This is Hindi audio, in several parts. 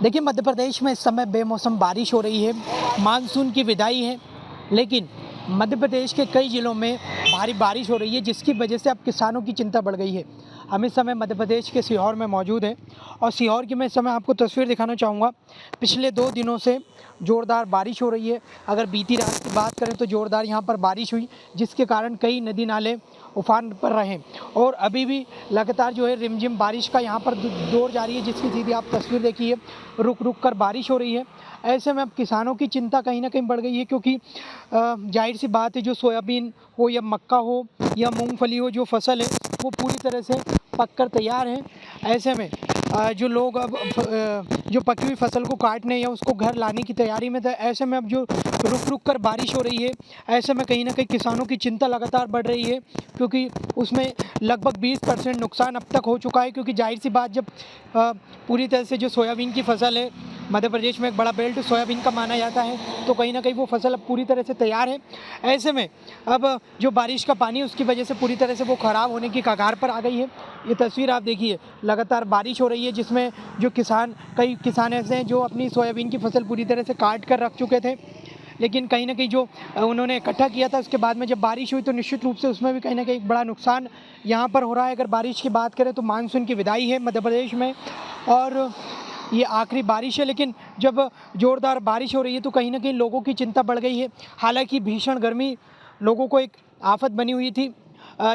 देखिए, मध्य प्रदेश में इस समय बेमौसम बारिश हो रही है। मानसून की विदाई है, लेकिन मध्य प्रदेश के कई ज़िलों में भारी बारिश हो रही है, जिसकी वजह से अब किसानों की चिंता बढ़ गई है। हम इस समय मध्य प्रदेश के सीहोर में मौजूद हैं और सीहोर की मैं इस समय आपको तस्वीर दिखाना चाहूँगा। पिछले 2 दिनों से ज़ोरदार बारिश हो रही है। अगर बीती रात की बात करें तो ज़ोरदार यहाँ पर बारिश हुई, जिसके कारण कई नदी नाले उफान पर रहे हैं और अभी भी लगातार जो है रिमझिम बारिश का यहाँ पर दौर जारी है, जिसकी सीधी आप तस्वीर देखिए, रुक कर बारिश हो रही है। ऐसे में अब किसानों की चिंता कहीं न कहीं बढ़ गई है, क्योंकि ज़ाहिर सी बात है, जो सोयाबीन हो या मक्का हो या मूंगफली हो, जो फसल है वो पूरी तरह से पककर तैयार है। ऐसे में जो लोग अब जो पकी हुई फसल को काटने या उसको घर लाने की तैयारी में थे, ऐसे में अब जो रुक कर बारिश हो रही है, ऐसे में कहीं न कहीं किसानों की चिंता लगातार बढ़ रही है, क्योंकि उसमें लगभग 20% नुकसान अब तक हो चुका है। क्योंकि ज़ाहिर सी बात, जब पूरी तरह से जो सोयाबीन की फसल है, मध्य प्रदेश में एक बड़ा बेल्ट सोयाबीन का माना जाता है, तो कहीं न कहीं वो फसल अब पूरी तरह से तैयार है। ऐसे में अब जो बारिश का पानी, उसकी वजह से पूरी तरह से वो ख़राब होने की कगार पर आ गई है। ये तस्वीर आप देखिए, लगातार बारिश हो रही है, जिसमें जो कई किसान ऐसे हैं जो अपनी सोयाबीन की फसल पूरी तरह से काट कर रख चुके थे, लेकिन कहीं न कहीं जो उन्होंने इकट्ठा किया था, उसके बाद में जब बारिश हुई तो निश्चित रूप से उसमें भी कहीं न कहीं एक बड़ा नुकसान यहाँ पर हो रहा है। अगर बारिश की बात करें तो मानसून की विदाई है मध्य प्रदेश में और ये आखिरी बारिश है, लेकिन जब ज़ोरदार बारिश हो रही है तो कहीं न कहीं लोगों की चिंता बढ़ गई है। हालाँकि भीषण गर्मी लोगों को एक आफ़त बनी हुई थी,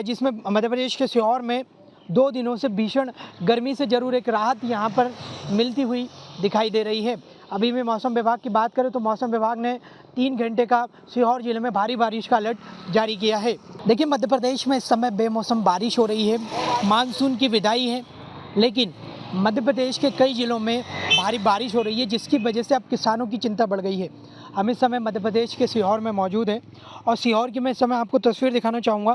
जिसमें मध्य प्रदेश के सीहोर में 2 दिनों से भीषण गर्मी से ज़रूर एक राहत यहाँ पर मिलती हुई दिखाई दे रही है। अभी भी मौसम विभाग की बात करें तो मौसम विभाग ने 3 घंटे का सीहोर जिले में भारी बारिश का अलर्ट जारी किया है। देखिए, मध्य प्रदेश में इस समय बेमौसम बारिश हो रही है। मानसून की विदाई है, लेकिन मध्य प्रदेश के कई ज़िलों में भारी बारिश हो रही है, जिसकी वजह से अब किसानों की चिंता बढ़ गई है। हम इस समय मध्य प्रदेश के सीहोर में मौजूद हैं और सीहोर की मैं इस समय आपको तस्वीर दिखाना चाहूँगा।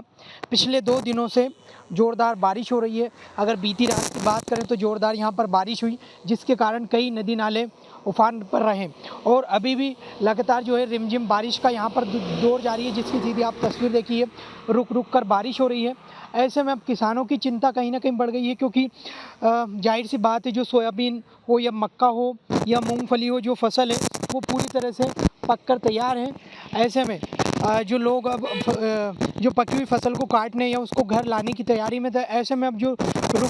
पिछले 2 दिनों से ज़ोरदार बारिश हो रही है। अगर बीती रात की बात करें तो ज़ोरदार यहाँ पर बारिश हुई, जिसके कारण कई नदी नाले उफान पर रहे हैं और अभी भी लगातार जो है रिमझिम बारिश का यहाँ पर दौर जारी है, जिसकी सीधी आप तस्वीर देखिए, रुक कर बारिश हो रही है। ऐसे में अब किसानों की चिंता कहीं न कहीं बढ़ गई है, क्योंकि ज़ाहिर सी बात है, जो सोयाबीन हो या मक्का हो या मूंगफली हो, जो फसल है वो पूरी तरह से पककर तैयार है। ऐसे में जो लोग अब जो पकी हुई फसल को काटने या उसको घर लाने की तैयारी में थे, ऐसे में अब जो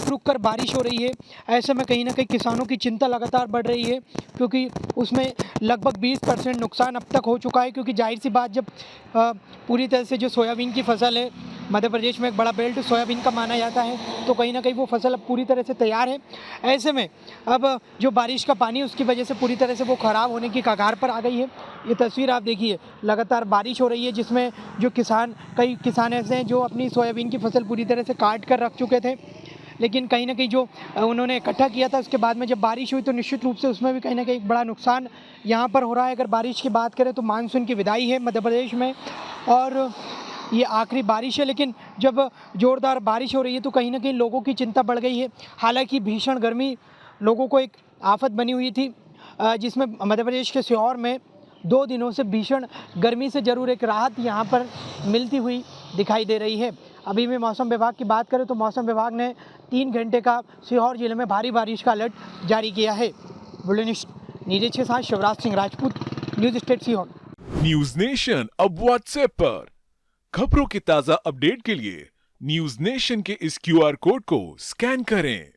रुक कर बारिश हो रही है, ऐसे में कहीं न कहीं किसानों की चिंता लगातार बढ़ रही है, क्योंकि उसमें लगभग 20% नुकसान अब तक हो चुका है। क्योंकि ज़ाहिर सी बात, जब पूरी तरह से जो सोयाबीन की फसल है, मध्य प्रदेश में एक बड़ा बेल्ट सोयाबीन का माना जाता है, तो कहीं न कहीं वो फसल अब पूरी तरह से तैयार है। ऐसे में अब जो बारिश का पानी, उसकी वजह से पूरी तरह से वो ख़राब होने की कगार पर आ गई है। ये तस्वीर आप देखिए, लगातार बारिश हो रही है, जिसमें जो कई किसान ऐसे हैं जो अपनी सोयाबीन की फसल पूरी तरह से काट कर रख चुके थे, लेकिन कहीं न कहीं जो उन्होंने इकट्ठा किया था, उसके बाद में जब बारिश हुई तो निश्चित रूप से उसमें भी कहीं न कहीं एक बड़ा नुकसान यहाँ पर हो रहा है। अगर बारिश की बात करें तो मानसून की विदाई है मध्य प्रदेश में और ये आखिरी बारिश है, लेकिन जब ज़ोरदार बारिश हो रही है तो कहीं न कहीं लोगों की चिंता बढ़ गई है। हालाँकि भीषण गर्मी लोगों को एक आफ़त बनी हुई थी, जिसमें मध्य प्रदेश के सीहोर में 2 दिनों से भीषण गर्मी से ज़रूर एक राहत यहाँ पर मिलती हुई दिखाई दे रही है। अभी भी मौसम विभाग की बात करें तो मौसम विभाग ने 3 घंटे का सीहोर जिले में भारी बारिश का अलर्ट जारी किया है। बुलेटिन नीरज के साथ Shivraj Singh Rajput, news state Sehore. News nation अब व्हाट्सएप पर खबरों के ताजा अपडेट के लिए न्यूज नेशन के इस क्यूआर कोड को स्कैन करें।